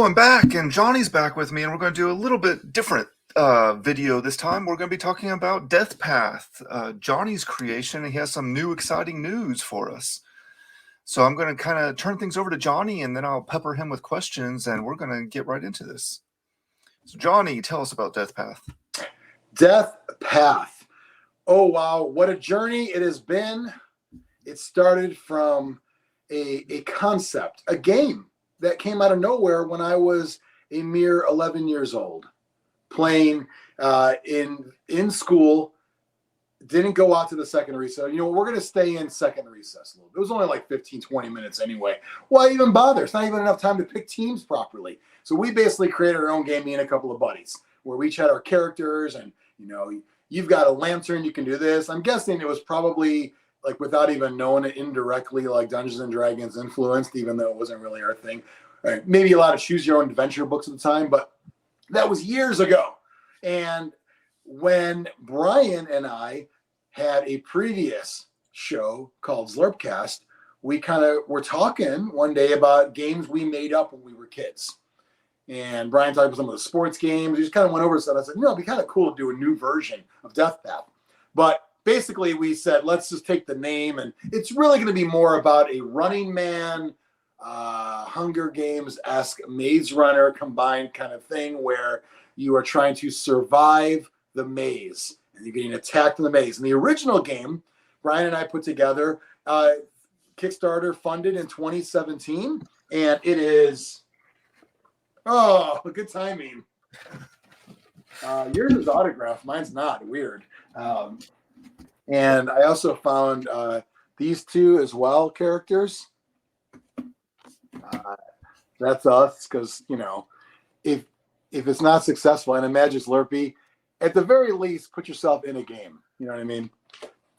Hello, I'm back, and Johnny's back with me, and we're going to do a little bit different video this time. We're going to be talking about Death Path, Johnny's creation, and he has some new exciting news for us. So I'm going to kind of turn things over to Johnny, and then I'll pepper him with questions, and we're going to get right into this. So Johnny, tell us about Death Path. Death Path. Oh, wow. What a journey it has been. It started from a concept, a game that came out of nowhere when I was a mere 11 years old, playing in school. Didn't go out to the second recess. You know, we're going to stay in second recess a little bit. It was only like 15, 20 minutes anyway. Why even bother? It's not even enough time to pick teams properly. So we basically created our own game, me and a couple of buddies, where we each had our characters and, you know, you've got a lantern, you can do this. I'm guessing it was probably, like, without even knowing it, indirectly, like Dungeons and Dragons influenced, even though it wasn't really our thing. Right. Maybe a lot of choose your own adventure books at the time, but that was years ago. And when Brian and I had a previous show called Slurpcast, we kind of were talking one day about games we made up when we were kids. And Brian talked about some of the sports games. We just kind of went over stuff. I said, you know, it'd be kind of cool to do a new version of Death Path. But basically we said, let's just take the name, and it's really going to be more about a Running Man, Hunger Games-esque Maze Runner combined kind of thing, where you are trying to survive the maze and you're getting attacked in the maze. In the original game, Brian and I put together, Kickstarter funded in 2017, and it is, good timing. Yours is autographed, mine's not. Weird. And I also found these two as well characters. That's us, because, you know, if it's not successful, and imagine Slurpee, at the very least, put yourself in a game. You know what I mean?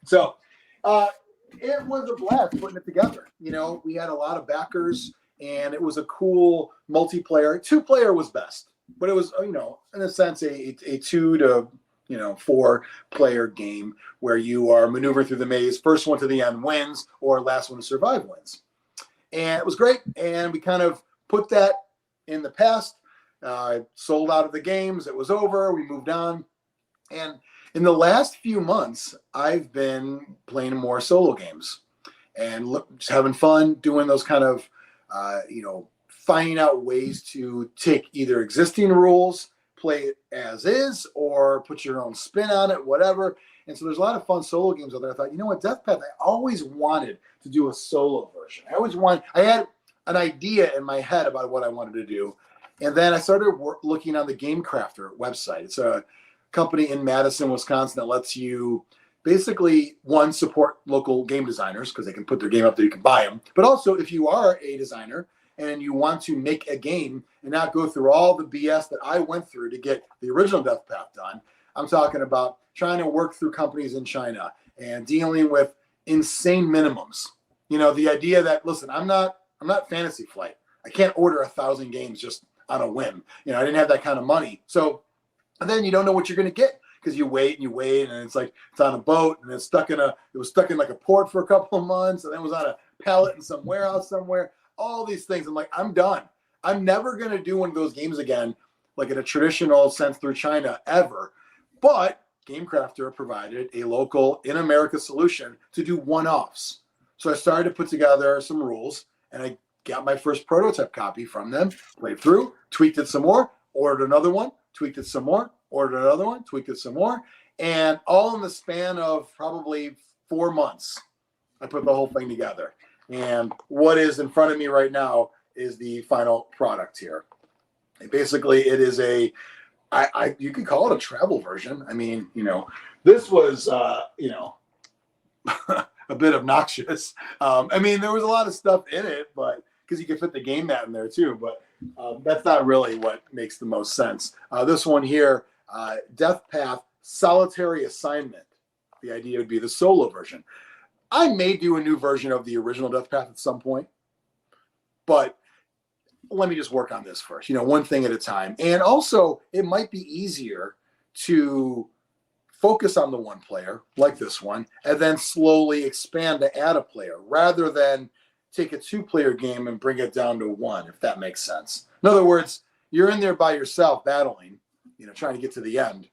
So it was a blast putting it together. You know, we had a lot of backers, and it was a cool multiplayer. 2-player was best, but it was, you know, in a sense, a 2 to 4-player game where you are maneuvering through the maze. First one to the end wins, or last one to survive wins. And it was great. And we kind of put that in the past. Sold out of the games. It was over. We moved on. And in the last few months, I've been playing more solo games and just having fun doing those kind of, finding out ways to take either existing rules, play it as is, or put your own spin on it, whatever. And so there's a lot of fun solo games out there. I thought, you know what, Death Path, I always wanted to do a solo version. I had an idea in my head about what I wanted to do. And then I started looking on the Game Crafter website. It's a company in Madison, Wisconsin that lets you basically, one, support local game designers because they can put their game up there, you can buy them. But also, if you are a designer and you want to make a game and not go through all the BS that I went through to get the original Death Path done, I'm talking about trying to work through companies in China and dealing with insane minimums. You know, the idea that, listen, I'm not Fantasy Flight. I can't order 1,000 games just on a whim. You know, I didn't have that kind of money. So, and then you don't know what you're going to get because you wait, and it's like, it's on a boat, and it was stuck in like a port for a couple of months, and then it was on a pallet in some warehouse somewhere. All these things. I'm like, I'm done. I'm never going to do one of those games again, like in a traditional sense through China ever. But Game Crafter provided a local in America solution to do one-offs. So I started to put together some rules, and I got my first prototype copy from them, played through, tweaked it some more, ordered another one, tweaked it some more, ordered another one, tweaked it some more, and all in the span of probably 4 months, I put the whole thing together. And what is in front of me right now is the final product here. And basically, it is you could call it a travel version. I mean, you know, this was, a bit obnoxious. I mean, there was a lot of stuff in it, but because you could fit the game mat in there too, but that's not really what makes the most sense. This one here, Death Path Solitary Assignment. The idea would be the solo version. I may do a new version of the original Death Path at some point, but let me just work on this first, you know, one thing at a time. And also, it might be easier to focus on the one player, like this one, and then slowly expand to add a player, rather than take a 2-player game and bring it down to 1, if that makes sense. In other words, you're in there by yourself battling, trying to get to the end.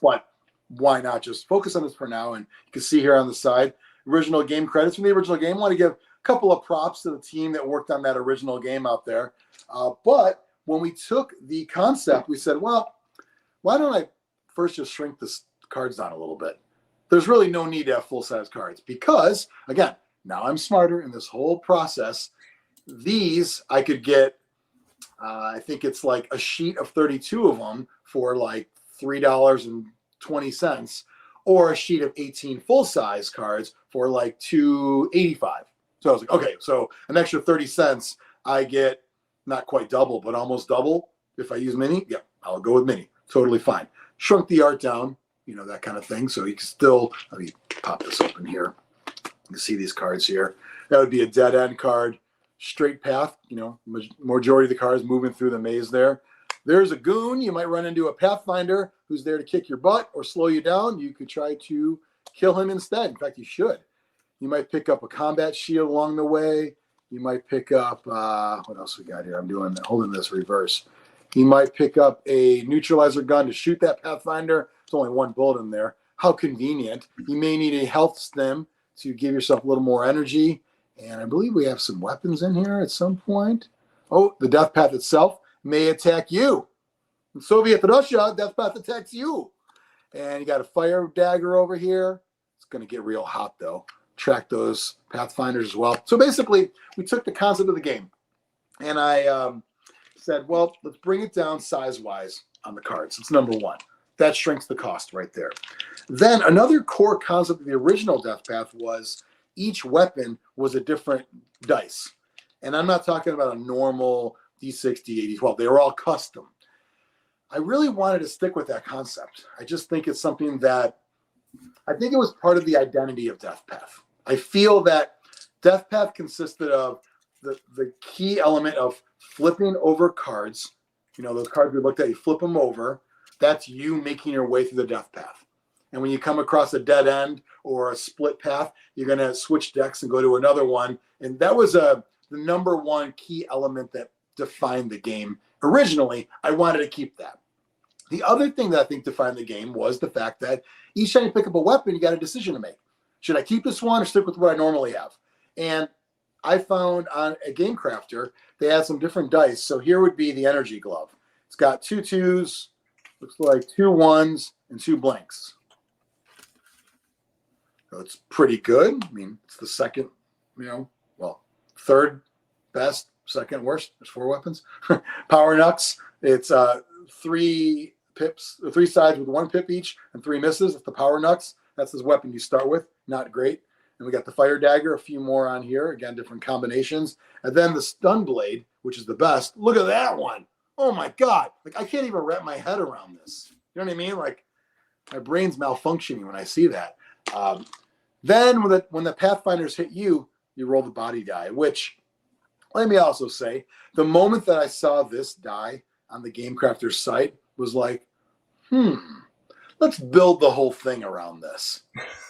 But why not just focus on this for now? And you can see here on the side, original game credits from the original game. I want to give a couple of props to the team that worked on that original game out there. But when we took the concept, we said, well, why don't I first just shrink the cards down a little bit? There's really no need to have full-size cards because, again, now I'm smarter in this whole process. These I could get, I think it's like a sheet of 32 of them for like $3.20, or a sheet of 18 full-size cards for like $2.85. So I was like, okay, so an extra 30 cents, I get not quite double, but almost double. If I use mini, yeah, I'll go with mini. Totally fine. Shrunk the art down, that kind of thing. So you can still, let me pop this open here. You can see these cards here. That would be a dead end card, straight path, majority of the cards moving through the maze there. There's a goon. You might run into a pathfinder who's there to kick your butt or slow you down. You could try to kill him instead. In fact, you should. You might pick up a combat shield along the way. You might pick up, what else we got here? I'm holding this reverse. You might pick up a neutralizer gun to shoot that pathfinder. There's only one bullet in there. How convenient. You may need a health stim to give yourself a little more energy. And I believe we have some weapons in here at some point. Oh, the Death Path itself may attack you. In Soviet Russia, Death Path attacks you. And you got a fire dagger over here. It's going to get real hot, though. Track those pathfinders as well. So basically, we took the concept of the game, and I said, well, let's bring it down size-wise on the cards. It's number one. That shrinks the cost right there. Then another core concept of the original Death Path was each weapon was a different dice. And I'm not talking about a normal D6, D8, D12. They were all custom. I really wanted to stick with that concept. I just think it's something that I think it was part of the identity of Death Path. I feel that Death Path consisted of the key element of flipping over cards. Those cards we looked at, you flip them over. That's you making your way through the Death Path. And when you come across a dead end or a split path, you're going to switch decks and go to another one. And that was the number one key element that defined the game. Originally, I wanted to keep that. The other thing that I think defined the game was the fact that each time you pick up a weapon, you got a decision to make. Should I keep this one or stick with what I normally have? And I found on a Game Crafter, they had some different dice. So here would be the energy glove. It's got 2 2s, looks like 2 1s, and 2 blanks. So it's pretty good. I mean, it's the second, third best, second worst. There's 4 weapons. Power Knucks. It's 3 pips, 3 sides with 1 pip each and 3 misses. It's the Power Knucks. That's this weapon you start with. Not great. And we got the Fire Dagger, a few more on here. Again, different combinations. And then the Stun Blade, which is the best. Look at that one. Oh my God. I can't even wrap my head around this. You know what I mean? My brain's malfunctioning when I see that. Then when the Pathfinders hit you, you roll the body die, which, let me also say, the moment that I saw this die on the Game Crafter's site was like, let's build the whole thing around this.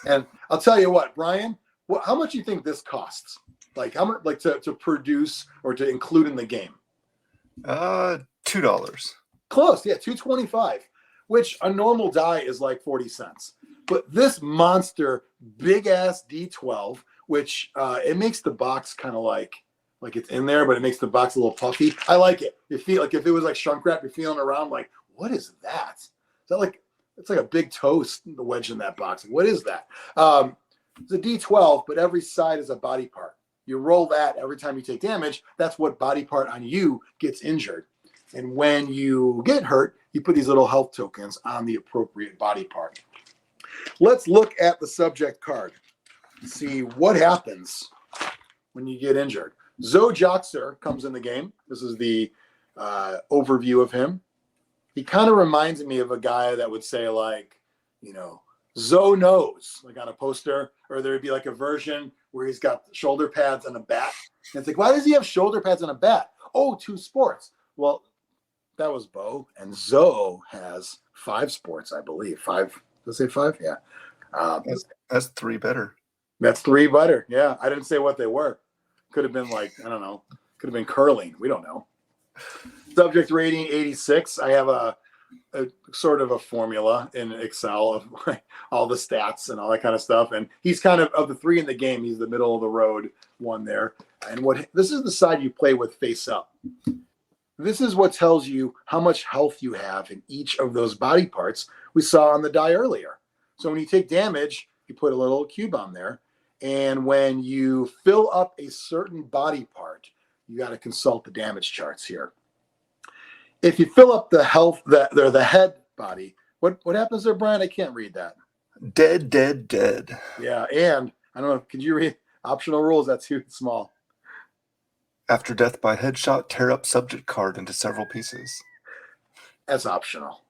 And I'll tell you what, Brian, how much do you think this costs? How much, to produce or to include in the game? $2. Close, yeah, $2.25, which a normal die is like 40 cents. But this monster, big ass D12, which it makes the box kind of like it's in there, but it makes the box a little puffy. I like it. You feel like if it was like shrunk wrap, you're feeling around like, what is that? Is that it's like a big toast, the wedge in that box. What is that? It's a D12, but every side is a body part. You roll that every time you take damage. That's what body part on you gets injured. And when you get hurt, you put these little health tokens on the appropriate body part. Let's look at the subject card. See what happens when you get injured. Zoe Joxer comes in the game. This is the overview of him. He kind of reminds me of a guy that would say Zoe knows, on a poster, or there would be a version where he's got shoulder pads and a bat. And it's why does he have shoulder pads and a bat? Oh, 2 sports. Well, that was Bo, and Zoe has 5 sports, I believe. 5. Did I say 5? Yeah. That's 3 better. That's 3 better. Yeah. I didn't say what they were. Could have been like, I don't know, could have been curling. We don't know. Subject rating 86. I have a sort of a formula in Excel of all the stats and all that kind of stuff. And he's kind of the three in the game, he's the middle of the road one there. And this is the side you play with face up. This is what tells you how much health you have in each of those body parts we saw on the die earlier. So when you take damage, you put a little cube on there. And when you fill up a certain body part, you got to consult the damage charts here. If you fill up the health, the head body, what happens there, Brian? I can't read that. Dead, dead, dead. Yeah, and I don't know. Could you read optional rules? That's too small. After death by headshot, tear up subject card into several pieces. That's optional.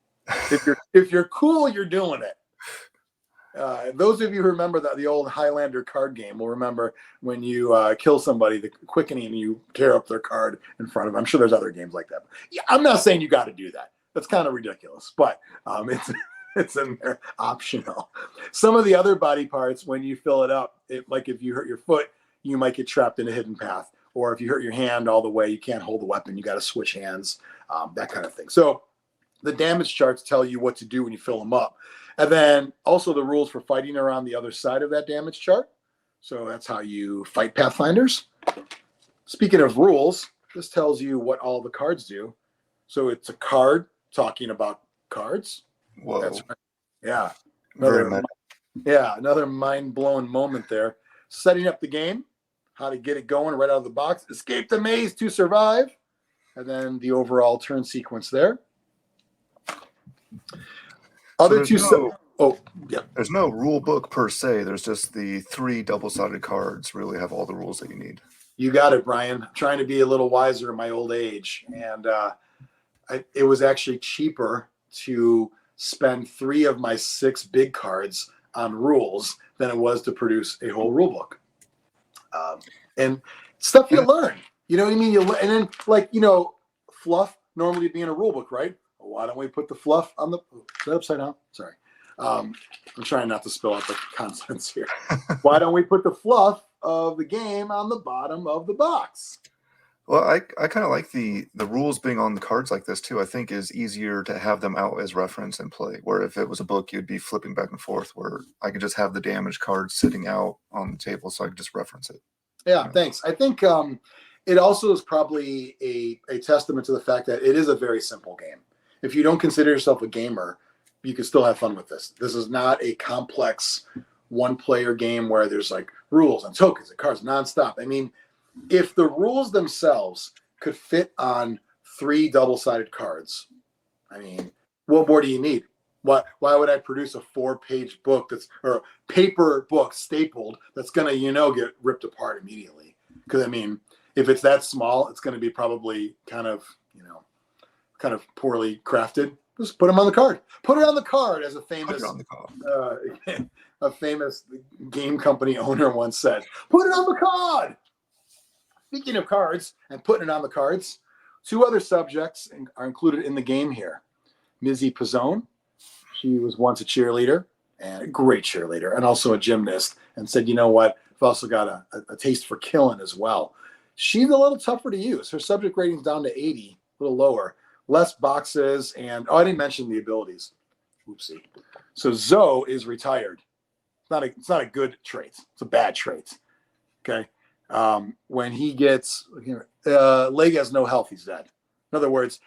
If you're cool, you're doing it. Those of you who remember the old Highlander card game will remember when you kill somebody, the quickening, and you tear up their card in front of them. I'm sure there's other games like that. Yeah, I'm not saying you got to do that. That's kind of ridiculous, but it's in there, optional. Some of the other body parts, when you fill it up, like if you hurt your foot, you might get trapped in a hidden path. Or if you hurt your hand all the way, you can't hold the weapon. You got to switch hands, that kind of thing. So the damage charts tell you what to do when you fill them up. And then also the rules for fighting are on the other side of that damage chart. So that's how you fight Pathfinders. Speaking of rules, this tells you what all the cards do. So it's a card talking about cards. Whoa. That's right. Yeah. Another mind-blowing moment there. Setting up the game, how to get it going right out of the box. Escape the maze to survive. And then the overall turn sequence there. There's no rule book per se. There's just the 3 double-sided cards really have all the rules that you need. You got it, Brian. I'm trying to be a little wiser in my old age. And it was actually cheaper to spend 3 of my 6 big cards on rules than it was to produce a whole rule book. And stuff you learn. You know what I mean? And then, fluff normally be in a rule book, right? Why don't we put the fluff on the... Is that upside down? Sorry. I'm trying not to spill out the contents here. Why don't we put the fluff of the game on the bottom of the box? Well, I kind of like the rules being on the cards like this, too. I think is easier to have them out as reference and play. Where if it was a book, you'd be flipping back and forth, where I could just have the damage card sitting out on the table so I could just reference it. Yeah, thanks. I think it also is probably a testament to the fact that it is a very simple game. If you don't consider yourself a gamer, you can still have fun with this. This is not a complex one-player game where there's like rules and tokens and cards nonstop. I mean, if the rules themselves could fit on 3 double-sided cards, I mean, what more do you need? Why would I produce a 4-page book or a paper book stapled that's gonna, get ripped apart immediately? Because I mean, if it's that small, it's gonna be probably kind of poorly crafted. Just put them on the card. Put it on the card, as a famous game company owner once said. Put it on the card. Speaking of cards and putting it on the cards, 2 other subjects are included in the game here. Mizzy Pizzone. She was once a cheerleader, and a great cheerleader, and also a gymnast, and said, you know what, I've also got a taste for killing as well. She's a little tougher to use. Her subject rating's down to 80, a little lower. Less boxes, and I didn't mention the abilities. Oopsie. So Zoe is retired. It's not a good trait. It's a bad trait. Okay. When he gets leg has no health, he's dead. In other words,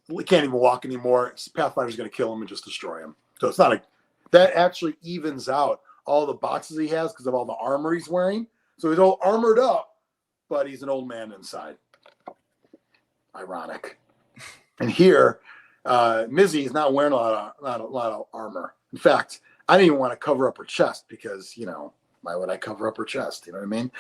he can't even walk anymore. Pathfinder's going to kill him and just destroy him. So it's not that actually evens out all the boxes he has because of all the armor he's wearing. So he's all armored up, but he's an old man inside. Ironic. And here, Mizzy is not wearing a lot of armor. In fact, I didn't even want to cover up her chest because, why would I cover up her chest? You know what I mean?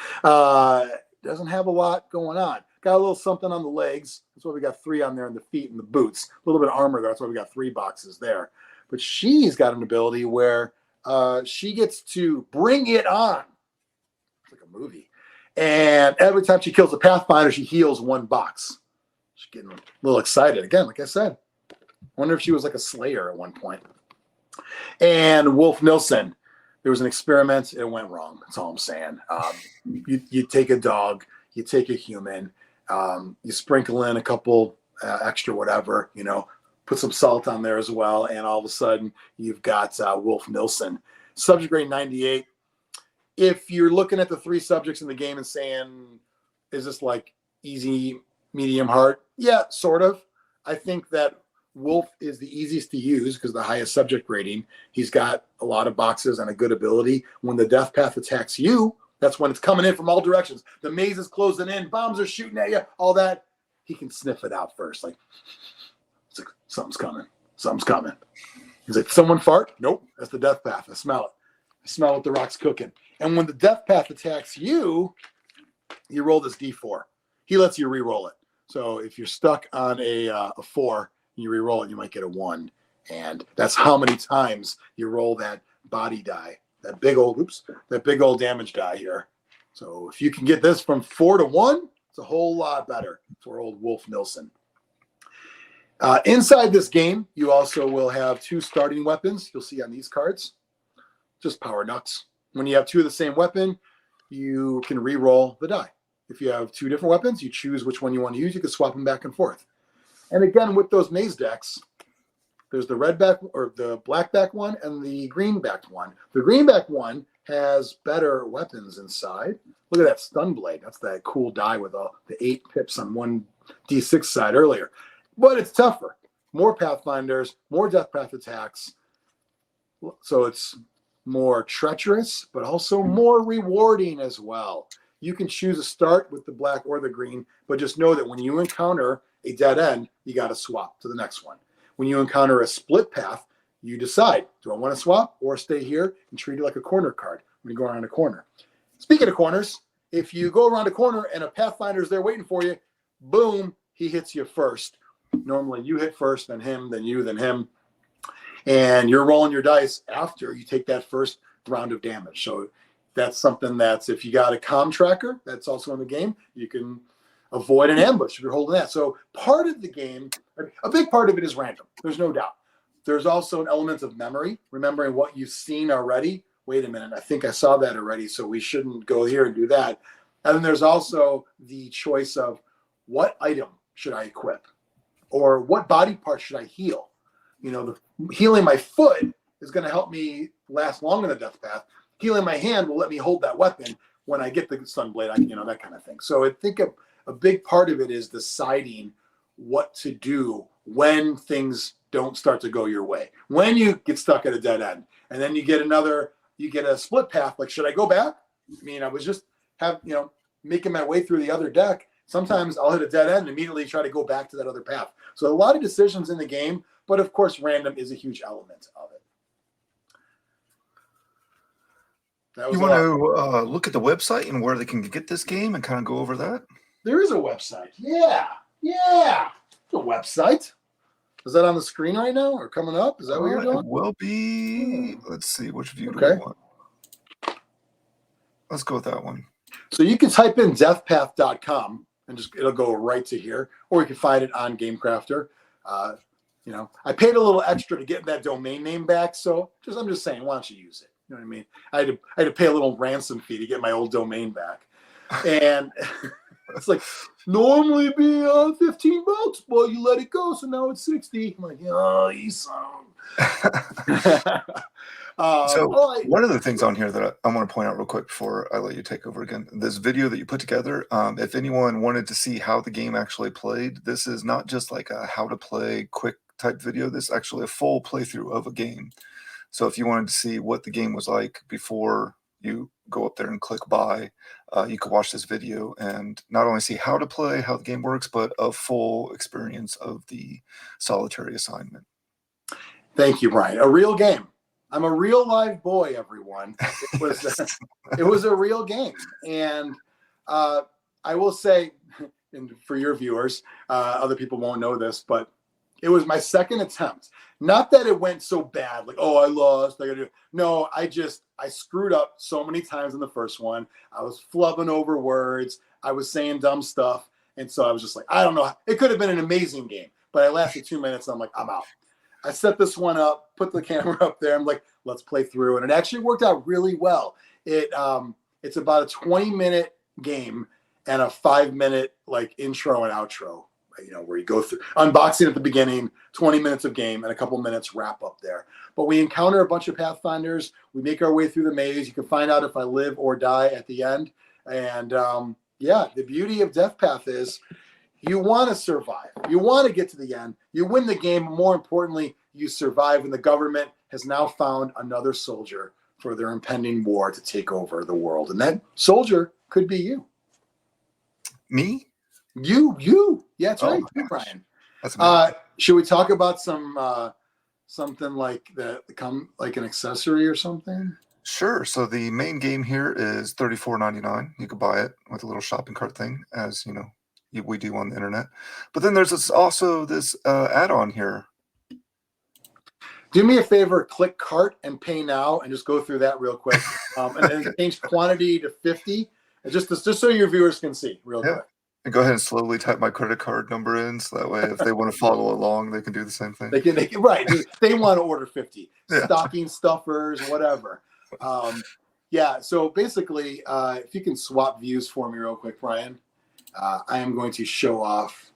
Doesn't have a lot going on. Got a little something on the legs. That's why we got 3 on there in the feet and the boots. A little bit of armor there. That's why we got 3 boxes there. But she's got an ability where she gets to bring it on. It's like a movie. And every time she kills a Pathfinder, she heals 1 box. She's getting a little excited. Again, like I said, wonder if she was like a slayer at one point. And Wolf Nilsson, there was an experiment. It went wrong. That's all I'm saying. You take a dog, you take a human, you sprinkle in a couple extra whatever, put some salt on there as well, and all of a sudden you've got Wolf Nilsson. Subject grade 98. If you're looking at the 3 subjects in the game and saying, is this like easy, medium, hard? Yeah, sort of. I think that Wolf is the easiest to use because the highest subject rating. He's got a lot of boxes and a good ability. When the Death Path attacks you, that's when it's coming in from all directions. The maze is closing in, bombs are shooting at you, all that. He can sniff it out first. It's like something's coming. Something's coming. He's like, someone fart? Nope, that's the Death Path. I smell it. I smell what the rock's cooking. And when the Death Path attacks you, you roll this D4. He lets you re-roll it. So if you're stuck on a 4, you re-roll it, you might get a 1. And that's how many times you roll that body die, that big old damage die here. So if you can get this from 4 to 1, it's a whole lot better for old Wolf Nilsson. Inside this game, you also will have 2 starting weapons. You'll see on these cards, just power nuts. When you have 2 of the same weapon, you can re-roll the die. If you have 2 different weapons, you choose which one you want to use. You can swap them back and forth. And again, with those maze decks, there's the red back or the black back one and the green backed one. The green back one has better weapons inside. Look at that stun blade. That's that cool die with the 8 pips on one D6 side earlier. But it's tougher. More Pathfinders, more Death Path attacks. So it's more treacherous, but also more rewarding as well. You can choose to start with the black or the green, but just know that when you encounter a dead end, you got to swap to the next one. When you encounter a split path, you decide, do I want to swap or stay here and treat it like a corner card when you go around a corner? Speaking of corners, if you go around a corner and a Pathfinder's there waiting for you, boom, he hits you first. Normally you hit first, then him, then you, then him. And you're rolling your dice after you take that first round of damage. So that's something that's, if you got a comm tracker, that's also in the game, you can avoid an ambush if you're holding that. So part of the game, a big part of it is random. There's no doubt. There's also an element of memory, remembering what you've seen already. Wait a minute, I think I saw that already, so we shouldn't go here and do that. And then there's also the choice of what item should I equip? Or what body part should I heal? Healing my foot is going to help me last long in the Death Path. Healing my hand will let me hold that weapon when I get the stun blade, that kind of thing. So I think a big part of it is deciding what to do when things don't start to go your way. When you get stuck at a dead end, and then you get a split path. Like, should I go back? I was just making my way through the other deck. Sometimes I'll hit a dead end and immediately try to go back to that other path. So a lot of decisions in the game, but of course, random is a huge element of it. You want to look at the website and where they can get this game and kind of go over that? There is a website. Yeah. The website. Is that on the screen right now or coming up? Is that what you're doing? It will be. Let's see. Which view do we want? Let's go with that one. So you can type in deathpath.com and it'll go right to here, or you can find it on GameCrafter. I paid a little extra to get that domain name back, so I'm just saying, why don't you use it? You know what I mean? I had to pay a little ransom fee to get my old domain back, and it's like normally be $15, well, you let it go, so now it's $60. I'm like, oh, you son. One of the things on here that I want to point out real quick before I let you take over again, this video that you put together, if anyone wanted to see how the game actually played, this is not just like a how to play quick type video. This is actually a full playthrough of a game. So if you wanted to see what the game was like before you go up there and click buy, you could watch this video and not only see how to play, how the game works, but a full experience of the solitary assignment. Thank you, Brian. A real game. I'm a real live boy, everyone. It was a real game. And I will say, and for your viewers, other people won't know this, but it was my second attempt. Not that it went so bad, like, oh, I lost. No, I screwed up so many times in the first one. I was flubbing over words. I was saying dumb stuff. And so I was just like, I don't know. It could have been an amazing game, but I lasted 2 minutes and I'm like, I'm out. I set this one up, put the camera up there. I'm like, let's play through. And it actually worked out really well. It's about a 20-minute game. and a 5-minute like intro and outro, where you go through unboxing at the beginning, 20 minutes of game, and a couple minutes wrap up there. But we encounter a bunch of Pathfinders. We make our way through the maze. You can find out if I live or die at the end. And the beauty of Death Path is you want to survive. You want to get to the end. You win the game. More importantly, you survive. And the government has now found another soldier for their impending war to take over the world. And that soldier could be you. Me? You. Yeah, that's right. You, Brian. That's should we talk about something like that, like an accessory or something? Sure. So the main game here is $34.99. You could buy it with a little shopping cart thing, as we do on the internet. But then there's also this add-on here. Do me a favor, click cart and pay now, and just go through that real quick. And then change quantity to 50, and just so your viewers can see real quick. And go ahead and slowly type my credit card number in, so that way if they want to follow along, they can do the same thing. They can right. They want to order 50 stocking stuffers, whatever. So basically, if you can swap views for me real quick, Brian, I am going to show off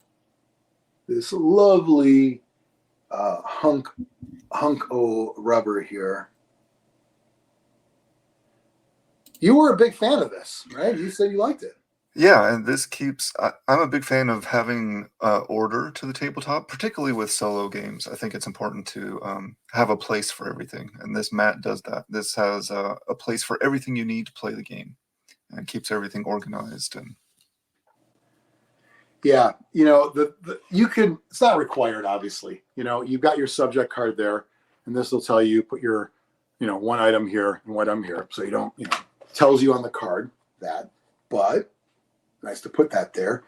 this lovely hunk o rubber here. You were a big fan of this, right? You said you liked it. Yeah, and this keeps... I'm a big fan of having order to the tabletop, particularly with solo games. I think it's important to have a place for everything, and this mat does that. This has a place for everything you need to play the game, and keeps everything organized. And yeah, you can... It's not required, obviously. You've got your subject card there, and this will tell you, put your, one item here and one item here, so you don't, tells you on the card that, but... Nice to put that there.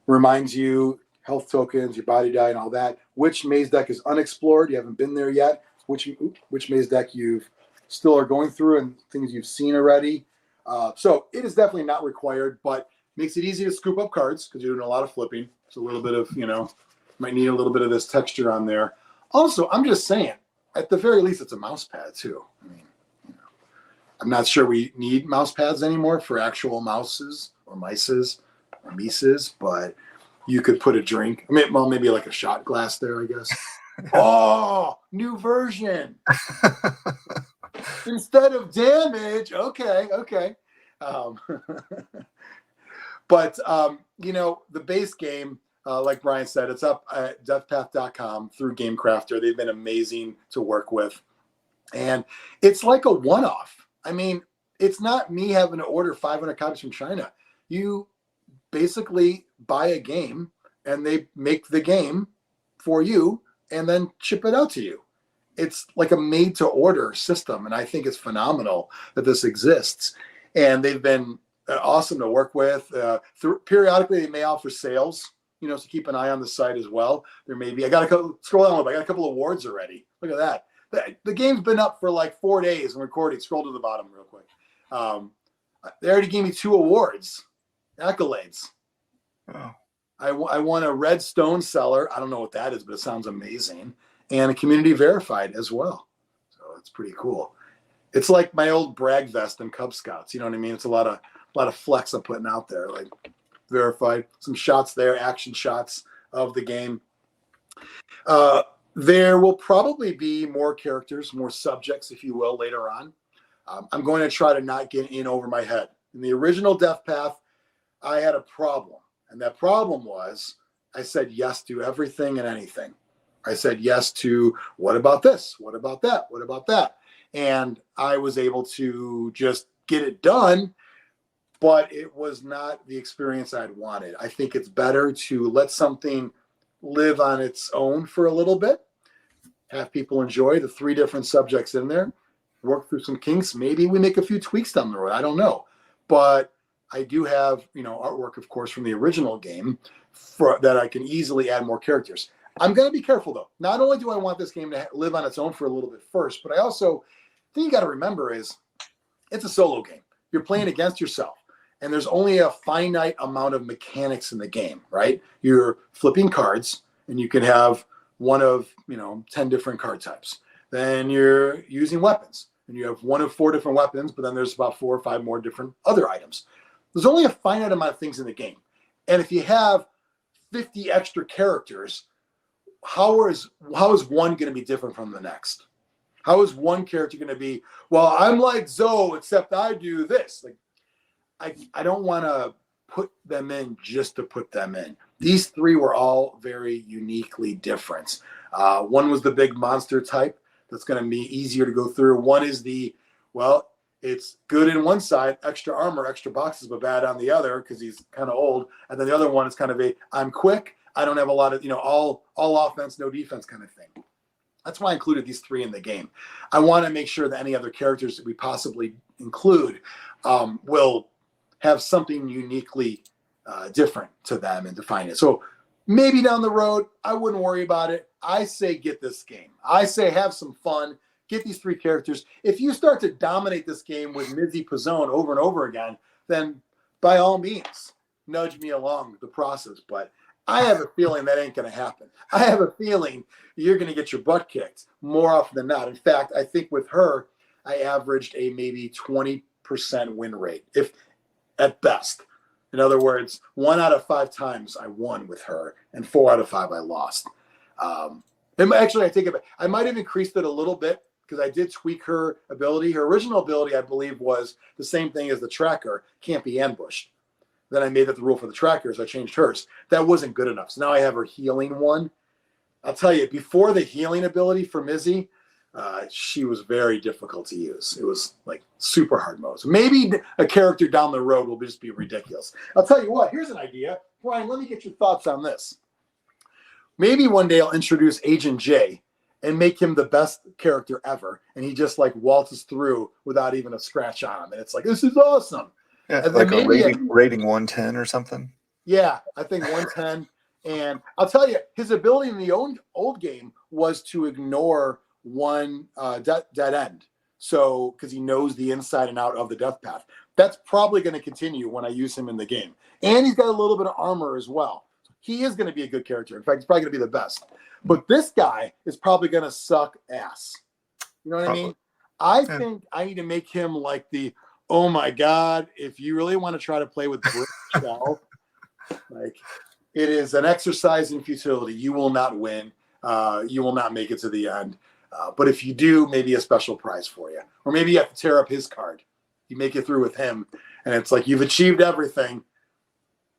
Reminds you health tokens, your body die, and all that. Which maze deck is unexplored? You haven't been there yet. Which maze deck you've still are going through, and things you've seen already. So it is definitely not required, but makes it easy to scoop up cards because you're doing a lot of flipping. It's a little bit of might need a little bit of this texture on there. Also, I'm just saying, at the very least, it's a mouse pad too. I mean, I'm not sure we need mouse pads anymore for actual mouses or mices or mices, but you could put a drink. Maybe like a shot glass there, I guess. Oh, new version. Instead of damage. Okay. But, the base game, like Brian said, it's up at deathpath.com through GameCrafter. They've been amazing to work with. And it's like a one-off. I mean, it's not me having to order 500 copies from China. You basically buy a game and they make the game for you and then ship it out to you. It's like a made to order system. And I think it's phenomenal that this exists. And they've been awesome to work with. Periodically, they may offer sales, so keep an eye on the site as well. There may be, scroll down a little bit. I got a couple of awards already. Look at that. The game's been up for like 4 days and recording. Scroll to the bottom real quick. They already gave me 2 awards, accolades. Oh. I won a Red Stone Seller. I don't know what that is, but it sounds amazing. And a community verified as well. So it's pretty cool. It's like my old brag vest in Cub Scouts. You know what I mean? It's a lot of flex I'm putting out there, like verified. Some shots there, action shots of the game. There will probably be more characters, more subjects, if you will, later on. I'm going to try to not get in over my head. In the original Death Path, I had a problem. And that problem was I said yes to everything and anything. I said yes to what about this? What about that? What about that? And I was able to just get it done, but it was not the experience I'd wanted. I think it's better to let something live on its own for a little bit, have people enjoy the 3 different subjects in there, work through some kinks. Maybe we make a few tweaks down the road. I don't know. But I do have, artwork, of course, from the original game that I can easily add more characters. I'm going to be careful, though. Not only do I want this game to live on its own for a little bit first, but I also think you got to remember is it's a solo game. You're playing against yourself. And there's only a finite amount of mechanics in the game, right? You're flipping cards, and you can have one of, 10 different card types. Then you're using weapons, and you have one of 4 different weapons, but then there's about 4 or 5 more different other items. There's only a finite amount of things in the game. And if you have 50 extra characters, how is one going to be different from the next? How is one character going to be, well, I'm like Zoe, except I do this. Like, I don't want to put them in just to put them in. These three were all very uniquely different. One was the big monster type that's going to be easier to go through. One is it's good in one side, extra armor, extra boxes, but bad on the other because he's kind of old. And then the other one is kind of I'm quick. I don't have a lot of, all offense, no defense kind of thing. That's why I included these three in the game. I want to make sure that any other characters that we possibly include will have something uniquely different to them and define it. So maybe down the road, I wouldn't worry about it. I say get this game. I say have some fun. Get these three characters. If you start to dominate this game with Mizzy Pizzone over and over again, then by all means, nudge me along the process. But I have a feeling that ain't going to happen. I have a feeling you're going to get your butt kicked more often than not. In fact, I think with her, I averaged a maybe 20% win rate, if at best. In other words, 1 out of 5 times I won with her, and 4 out of 5 I lost. And actually, I take it back. I might have increased it a little bit because I did tweak her ability. Her original ability, I believe, was the same thing as the tracker, can't be ambushed. Then I made that the rule for the trackers. I changed hers. That wasn't good enough. So now I have her healing one. I'll tell you, before the healing ability for Mizzy, she was very difficult to use. It was like super hard mode. So maybe a character down the road will just be ridiculous. I'll tell you what, here's an idea. Brian, let me get your thoughts on this. Maybe one day I'll introduce Agent J and make him the best character ever. And he just like waltzes through without even a scratch on him. And it's like, this is awesome. Yeah, like a rating 110 or something. Yeah, I think 110. And I'll tell you, his ability in the old game was to ignore one dead end. So, because he knows the inside and out of the death path. That's probably going to continue when I use him in the game. And he's got a little bit of armor as well. He is going to be a good character. In fact, he's probably going to be the best. But this guy is probably going to suck ass. You know what I mean? I think I need to make him like the, oh my God, if you really want to try to play with Brick Shell, like it is an exercise in futility. You will not win. You will not make it to the end. But if you do, maybe a special prize for you. Or maybe you have to tear up his card. You make it through with him. And it's like, you've achieved everything.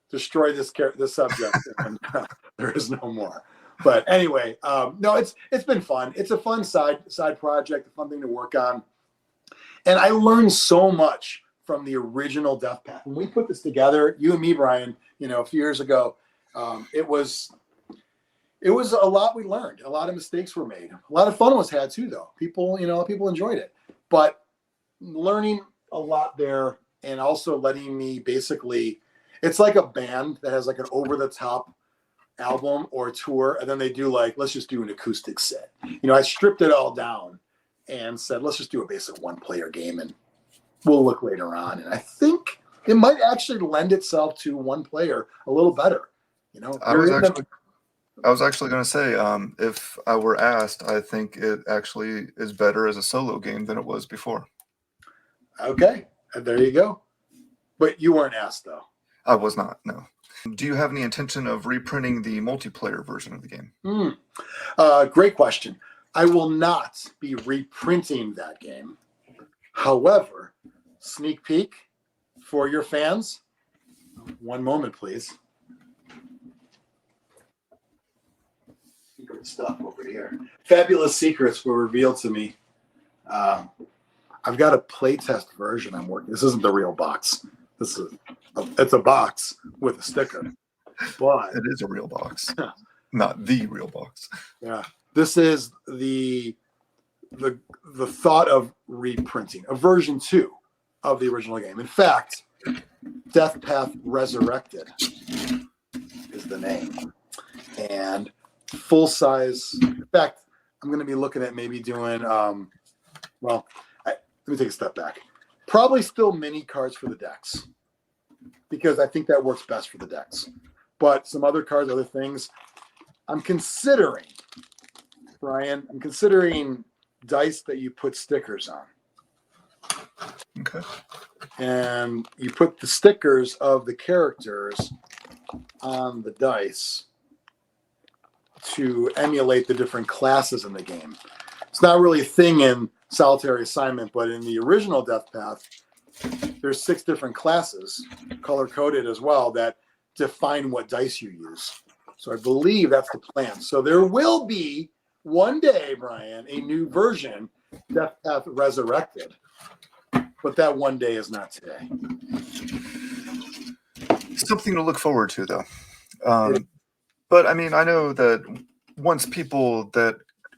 Destroy this subject. And there is no more. But anyway, no, it's been fun. It's a fun side project, a fun thing to work on. And I learned so much from the original Death Path. When we put this together, you and me, Brian, a few years ago, it was a lot we learned. A lot of mistakes were made. A lot of fun was had too, though. People enjoyed it. But learning a lot there and also letting me basically, it's like a band that has like an over-the-top album or tour, and then they do like, let's just do an acoustic set. I stripped it all down and said, let's just do a basic one-player game, and we'll look later on. And I think it might actually lend itself to one player a little better. I was actually going to say, if I were asked, I think it actually is better as a solo game than it was before. Okay, there you go. But you weren't asked, though. I was not, no. Do you have any intention of reprinting the multiplayer version of the game? Great question. I will not be reprinting that game. However, sneak peek for your fans. One moment, please. Secret stuff over here. Fabulous secrets were revealed to me. I've got a playtest version I'm working. This isn't the real box. It's a box with a sticker. But it is a real box. Not the real box. Yeah. This is the thought of reprinting a version 2 of the original game. In fact, Death Path Resurrected is the name. And full size. In fact, I'm going to be looking at maybe doing, let me take a step back. Probably still mini cards for the decks, because I think that works best for the decks. But some other cards, other things, I'm considering, Brian, dice that you put stickers on. Okay. and you put the stickers of the characters on the dice to emulate the different classes in the game. It's not really a thing in Solitary Assignment, but in the original Death Path, there's 6 different classes, color-coded as well, that define what dice you use. So I believe that's the plan. So there will be one day, Brian, a new version, Death Path Resurrected. But that one day is not today. Something to look forward to, though. But I mean, I know that once people that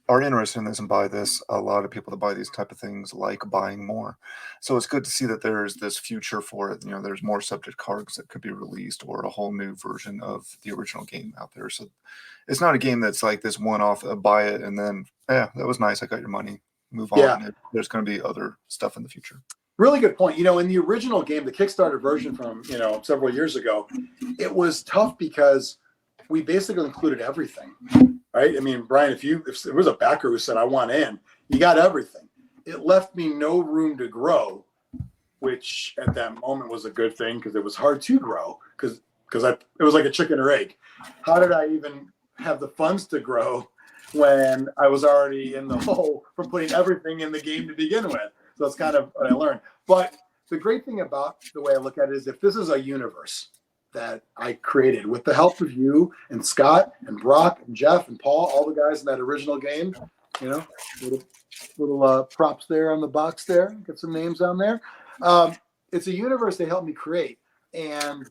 are interested in this and buy this, a lot of people that buy these type of things like buying more. So it's good to see that there's this future for it. You know, there's more subject cards that could be released or a whole new version of the original game out there. So it's not a game that's like this one-off, buy it and then, yeah, that was nice, I got your money, move on. Yeah. There's going to be other stuff in the future. Really good point. You know, in the original game, the Kickstarter version from, you know, several years ago, it was tough because we basically included everything, right? I mean, Brian, if there was a backer who said, I want in, you got everything. It left me no room to grow, which at that moment was a good thing because it was hard to grow because it was like a chicken or egg. How did I even have the funds to grow when I was already in the hole from putting everything in the game to begin with? So that's kind of what I learned. But the great thing about the way I look at it is if this is a universe that I created with the help of you and Scott and Brock and Jeff and Paul, all the guys in that original game, you know, little props there on the box there, get some names on there. It's a universe they helped me create. And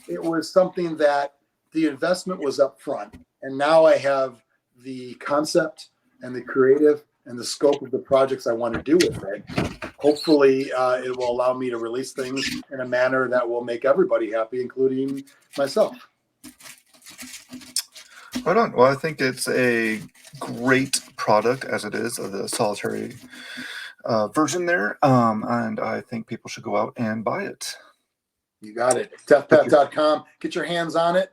it was something that the investment was up front. And now I have the concept and the creative and the scope of the projects I want to do with it. Hopefully, it will allow me to release things in a manner that will make everybody happy, including myself. Right on. Well, I think it's a great product as it is, the solitary version there. And I think people should go out and buy it. You got it. Deathpath.com. Get your hands on it.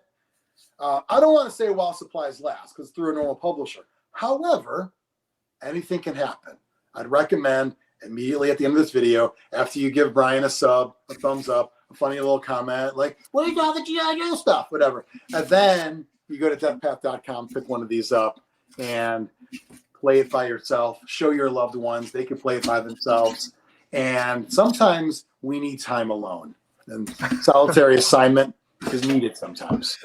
I don't want to say while supplies last because through a normal publisher. However, anything can happen. I'd recommend immediately at the end of this video, after you give Brian a sub, a thumbs up, a funny little comment, like, where you got the G.I. Joe stuff, whatever. And then you go to deathpath.com, pick one of these up, and play it by yourself. Show your loved ones. They can play it by themselves. And sometimes we need time alone. And solitary assignment is needed sometimes.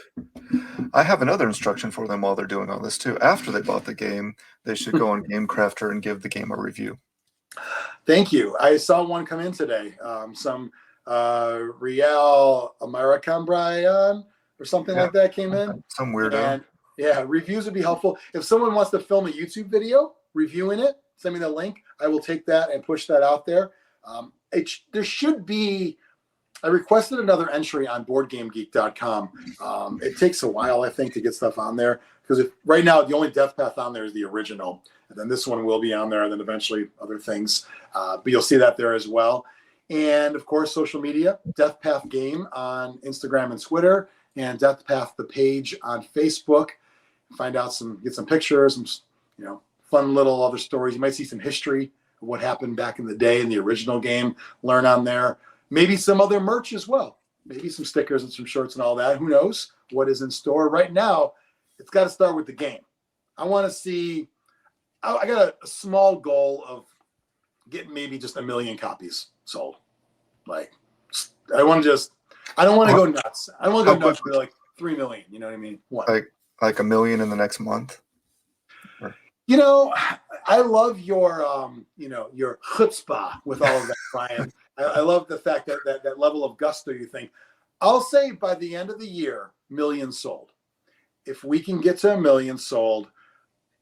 I have another instruction for them while they're doing all this too. After they bought the game, they should go on Game Crafter and give the game a review. Thank you. I saw one come in today. Some Real American Brian or something like that came in. Some weirdo. And yeah, reviews would be helpful. If someone wants to film a YouTube video reviewing it, send me the link. I will take that and push that out there. There should be. I requested another entry on BoardGameGeek.com. It takes a while, I think, to get stuff on there because right now the only Death Path on there is the original, and then this one will be on there, and then eventually other things. But you'll see that there as well. And of course, social media: Death Path Game on Instagram and Twitter, and Death Path the page on Facebook. Find out get some pictures, some fun little other stories. You might see some history of what happened back in the day in the original game. Learn on there. Maybe some other merch as well. Maybe some stickers and some shirts and all that. Who knows what is in store right now? It's got to start with the game. I want to see. I got a small goal of getting maybe just 1 million copies sold. Like, I don't want to go nuts. I don't want to go nuts for like 3 million. You know what I mean? What? Like 1 million in the next month. You know, I love your your chutzpah with all of that, Brian. I love the fact that level of gusto you think. I'll say by the end of the year, millions sold. If we can get to 1 million sold,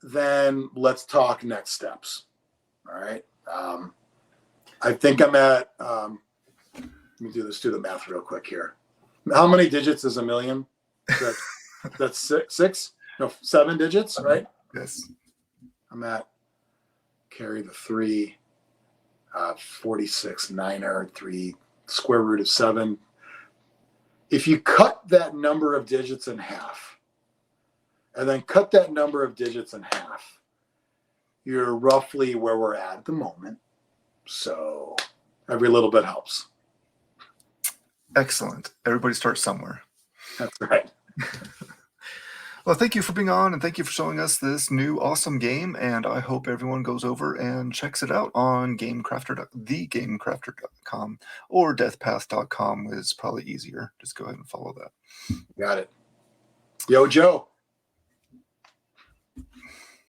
then let's talk next steps. All right. I think I'm at, let me do the math real quick here. How many digits is 1 million? That's six? No, 7 digits, right? Yes. I'm at, carry the 3, 46, 9er, 3, square root of 7. If you cut that number of digits in half, and then cut that number of digits in half, you're roughly where we're at the moment. So Every little bit helps. Excellent. Everybody starts somewhere. That's right. Well, thank you for being on, and thank you for showing us this new awesome game. And I hope everyone goes over and checks it out on thegamecrafter.com, or deathpath.com is probably easier. Just go ahead and follow that. Got it. Yo, Joe.